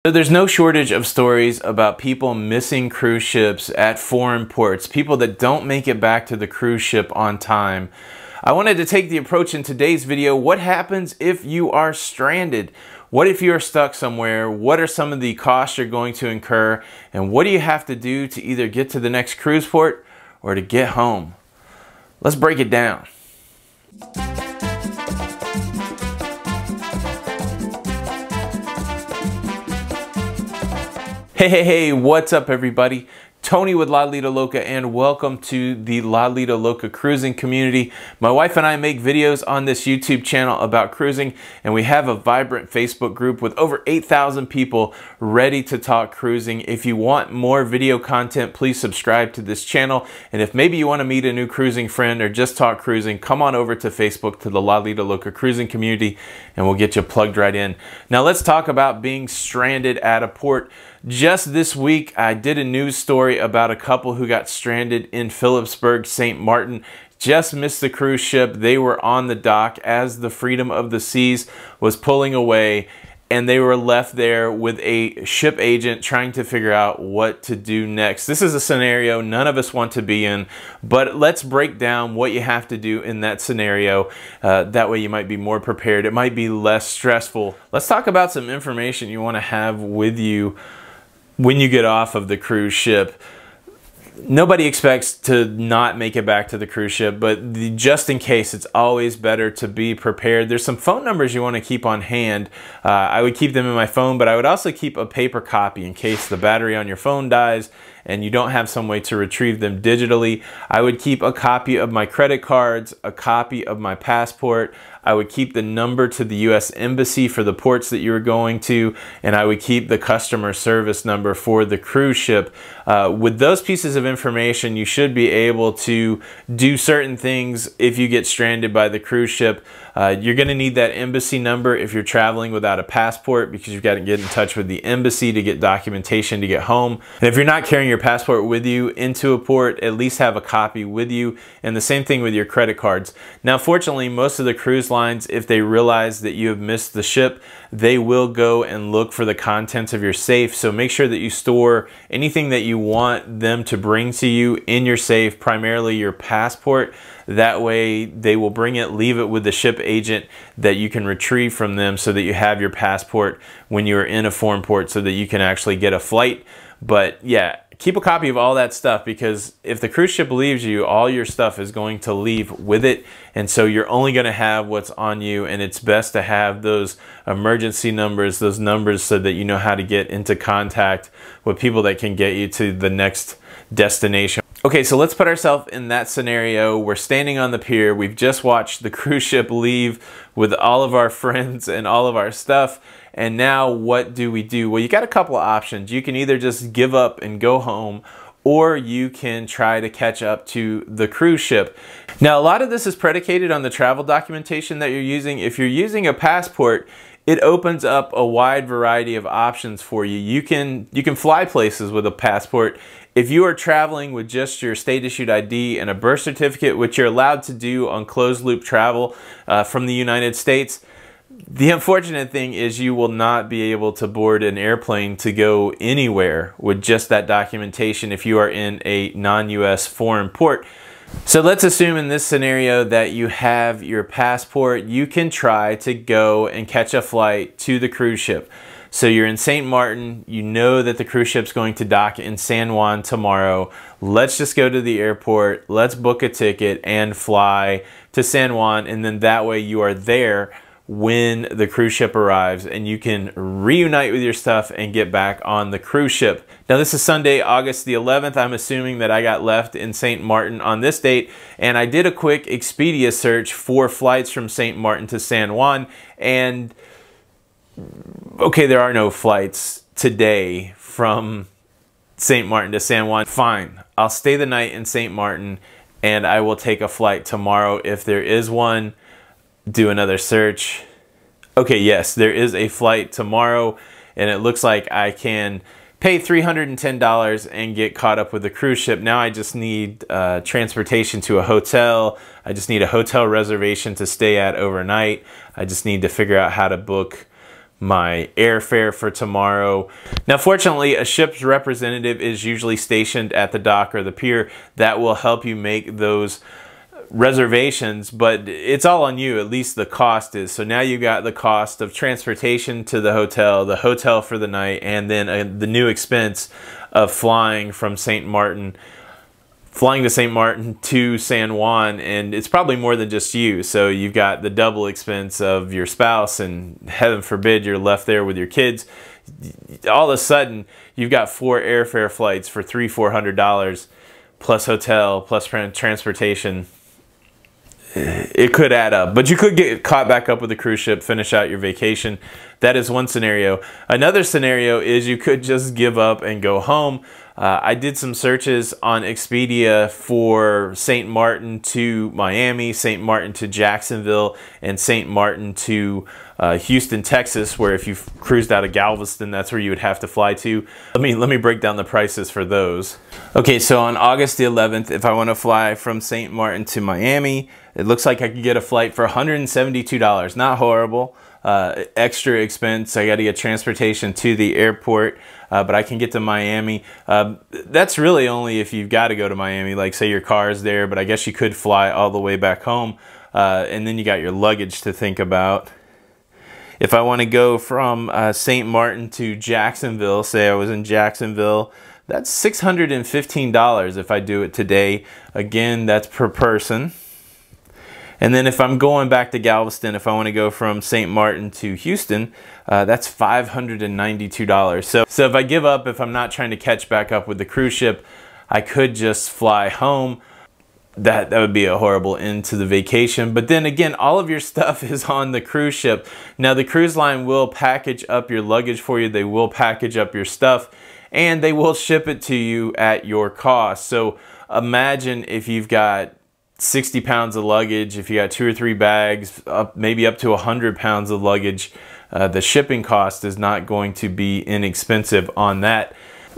So there's no shortage of stories about people missing cruise ships at foreign ports, people that don't make it back to the cruise ship on time. I wanted to take the approach in today's video. What happens if you are stranded? What if you are stuck somewhere? What are some of the costs you're going to incur? And what do you have to do to either get to the next cruise port or to get home? Let's break it down. Hey, what's up everybody? Tony with Lido, Loca, and welcome to the Lido, Loca cruising community. My wife and I make videos on this YouTube channel about cruising, and we have a vibrant Facebook group with over 8,000 people ready to talk cruising. If you want more video content, please subscribe to this channel. And if maybe you want to meet a new cruising friend or just talk cruising, come on over to Facebook to the Lido, Loca cruising community, and we'll get you plugged right in. Now let's talk about being stranded at a port. Just this week, I did a news story about a couple who got stranded in Phillipsburg, St. Maarten. Just missed the cruise ship. They were on the dock as the Freedom of the Seas was pulling away, and they were left there with a ship agent trying to figure out what to do next. This is a scenario none of us want to be in, but let's break down what you have to do in that scenario. That way you might be more prepared. It might be less stressful. Let's talk about some information you want to have with you when you get off of the cruise ship. Nobody expects to not make it back to the cruise ship, but just in case, it's always better to be prepared. There's some phone numbers you want to keep on hand. I would keep them in my phone, but I would also keep a paper copy in case the battery on your phone dies and you don't have some way to retrieve them digitally. I would keep a copy of my credit cards, a copy of my passport. I would keep the number to the U.S. Embassy for the ports that you were going to, and I would keep the customer service number for the cruise ship. With those pieces of information, you should be able to do certain things if you get stranded by the cruise ship. You're going to need that embassy number if you're traveling without a passport, because you've got to get in touch with the embassy to get documentation to get home. And if you're not carrying your passport with you into a port, at least have a copy with you. And the same thing with your credit cards. Now, fortunately, most of the cruise lines, if they realize that you have missed the ship, they will go and look for the contents of your safe. So make sure that you store anything that you want them to bring to you in your safe, primarily your passport. That way they will bring it, leave it with the ship agent that you can retrieve from them, so that you have your passport when you're in a foreign port so that you can actually get a flight. But yeah, keep a copy of all that stuff, because if the cruise ship leaves you, all your stuff is going to leave with it. And so you're only going to have what's on you, and it's best to have those emergency numbers, those numbers, so that you know how to get into contact with people that can get you to the next destination. Okay, so let's put ourselves in that scenario. We're standing on the pier. We've just watched the cruise ship leave with all of our friends and all of our stuff. And now what do we do? Well, you got a couple of options. You can either just give up and go home, or you can try to catch up to the cruise ship. Now, a lot of this is predicated on the travel documentation that you're using. If you're using a passport, it opens up a wide variety of options for you. You can fly places with a passport. If you are traveling with just your state-issued ID and a birth certificate, which you're allowed to do on closed-loop travel from the United States, the unfortunate thing is you will not be able to board an airplane to go anywhere with just that documentation if you are in a non-US foreign port. So let's assume in this scenario that you have your passport. You can try to go and catch a flight to the cruise ship. So you're in St. Maarten, you know that the cruise ship's going to dock in San Juan tomorrow. Let's just go to the airport, let's book a ticket and fly to San Juan, and then that way you are there when the cruise ship arrives, and you can reunite with your stuff and get back on the cruise ship. Now, this is Sunday, August the 11th. I'm assuming that I got left in St. Maarten on this date, and I did a quick Expedia search for flights from St. Maarten to San Juan, and okay, there are no flights today from St. Maarten to San Juan. Fine, I'll stay the night in St. Maarten, and I will take a flight tomorrow if there is one. Do another search. Okay, yes, there is a flight tomorrow, and it looks like I can pay $310 and get caught up with the cruise ship. Now I just need transportation to a hotel. I just need a hotel reservation to stay at overnight. I just need to figure out how to book my airfare for tomorrow. Now, fortunately, a ship's representative is usually stationed at the dock or the pier that will help you make those reservations, but it's all on you, at least the cost is. So now you got the cost of transportation to the hotel for the night, and then the new expense of flying to St. Martin to San Juan, and it's probably more than just you. So you've got the double expense of your spouse, and heaven forbid you're left there with your kids. All of a sudden, you've got 4 airfare flights for $300-400 plus hotel plus transportation. It could add up, but you could get caught back up with a cruise ship, finish out your vacation. That is one scenario. Another scenario is you could just give up and go home. I did some searches on Expedia for St. Martin to Miami, St. Martin to Jacksonville, and St. Martin to Houston, Texas, where if you cruised out of Galveston, that's where you would have to fly to. Let me break down the prices for those. Okay, so on August the 11th, if I want to fly from St. Martin to Miami, it looks like I could get a flight for $172. Not horrible. Extra expense. I got to get transportation to the airport, but I can get to Miami. That's really only if you've got to go to Miami, like say your car is there, but I guess you could fly all the way back home, and then you got your luggage to think about. If I want to go from St. Martin to Jacksonville, say I was in Jacksonville, that's $615 if I do it today. Again, that's per person. And then if I'm going back to Galveston, if I want to go from St. Martin to Houston, that's $592. So if I give up, if I'm not trying to catch back up with the cruise ship, I could just fly home. That would be a horrible end to the vacation. But then again, all of your stuff is on the cruise ship. Now the cruise line will package up your luggage for you. They will package up your stuff, and they will ship it to you at your cost. So imagine if you've got 60 pounds of luggage, if you got 2 or 3 bags, maybe up to 100 pounds of luggage, the shipping cost is not going to be inexpensive on that.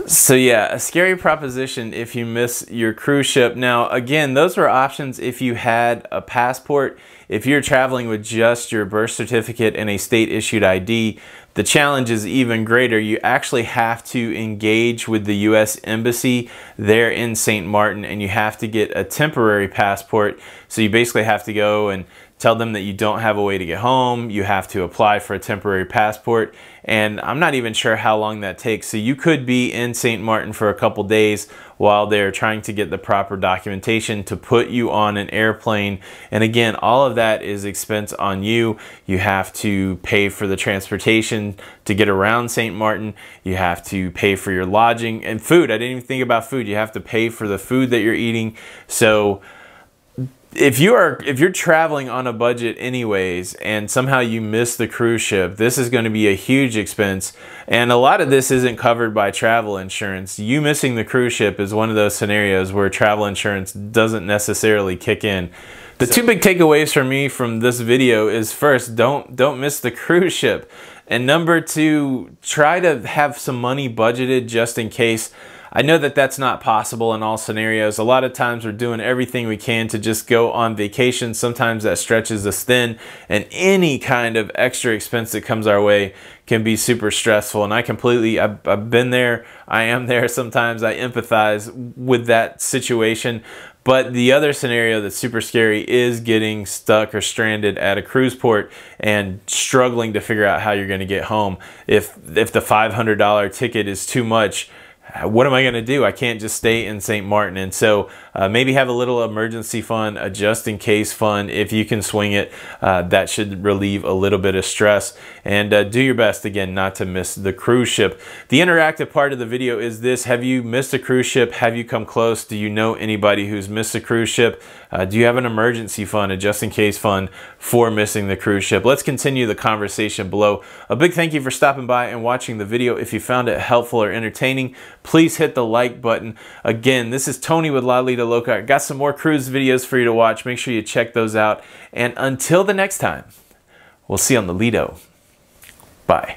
So yeah, a scary proposition if you miss your cruise ship. Now again, those were options if you had a passport. If you're traveling with just your birth certificate and a state issued ID, the challenge is even greater. You actually have to engage with the U.S. Embassy there in St. Martin, and you have to get a temporary passport. So you basically have to go and tell them that you don't have a way to get home. You have to apply for a temporary passport, and I'm not even sure how long that takes. So you could be in St. Martin for a couple days while they're trying to get the proper documentation to put you on an airplane. And again, all of that is expense on you. You have to pay for the transportation to get around St. Martin. You have to pay for your lodging and food. I didn't even think about food. You have to pay for the food that you're eating. So if you're traveling on a budget anyways, and somehow you miss the cruise ship, this is going to be a huge expense. And a lot of this isn't covered by travel insurance. You missing the cruise ship is one of those scenarios where travel insurance doesn't necessarily kick in. The two big takeaways for me from this video is, first, don't miss the cruise ship. And number 2, try to have some money budgeted just in case. I know that that's not possible in all scenarios. A lot of times we're doing everything we can to just go on vacation. Sometimes that stretches us thin, and any kind of extra expense that comes our way can be super stressful. And I've been there, I am there sometimes. I empathize with that situation. But the other scenario that's super scary is getting stuck or stranded at a cruise port and struggling to figure out how you're going to get home. If the $500 ticket is too much, what am I going to do? I can't just stay in St. Martin. And so maybe have a little emergency fund, a just in case fund, if you can swing it. That should relieve a little bit of stress. And do your best, again, not to miss the cruise ship. The interactive part of the video is this: have you missed a cruise ship? Have you come close? Do you know anybody who's missed a cruise ship? Do you have an emergency fund, a just in case fund for missing the cruise ship? Let's continue the conversation below. A big thank you for stopping by and watching the video. If you found it helpful or entertaining, please hit the like button. Again, this is Tony with Lido, Loca. I got some more cruise videos for you to watch. Make sure you check those out. And until the next time, we'll see you on the Lido. Bye.